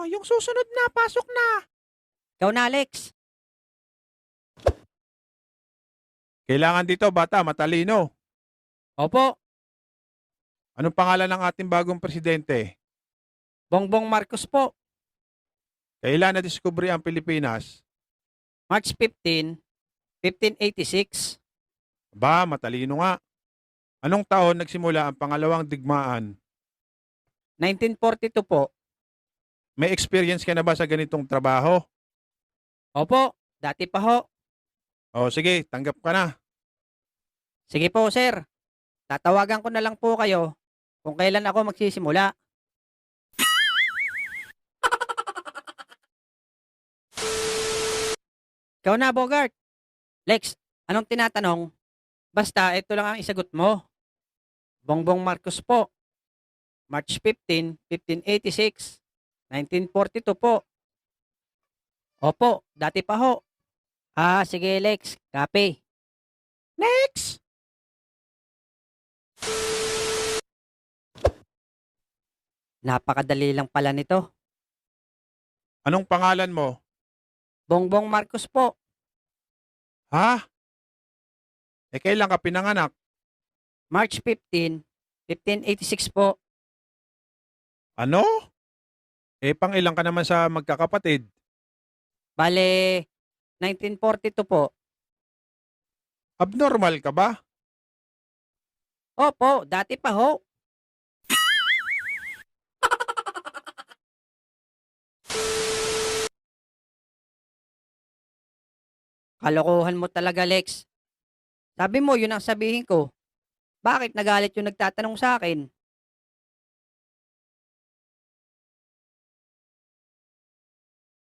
yung susunod na, pasok na. Ikaw na, Alex. Kailangan dito, bata, matalino. Opo, Anong pangalan ng ating bagong presidente? Bongbong Marcos po. Kailan na-discovery ang Pilipinas? March 15, 1586. Ba, matalino nga. Anong taon nagsimula ang pangalawang digmaan? 1942 po. May experience ka na ba sa ganitong trabaho? Opo, dati pa ho. O sige, tanggap ka na. Sige po, sir. Tatawagan ko na lang po kayo kung kailan ako magsisimula. Ikaw na, Bogart. Lex, anong tinatanong? Basta, ito lang ang isagot mo. Bongbong Marcos po. March 15, 1586. 1942 po. Opo, dati pa ho. Ah, sige, Lex. Copy. Next! Napakadali lang pala nito. Anong pangalan mo? Bongbong Marcos po. Ha? Kailan ka pinanganak? March 15, 1586 po. Ano? Pang ilang ka naman sa magkakapatid? Bale, 1942 po. Abnormal ka ba? Opo, dati pa ho. Kalokohan mo talaga, Lex. Sabi mo, yun ang sabihin ko. Bakit nagalit yung nagtatanong sa akin?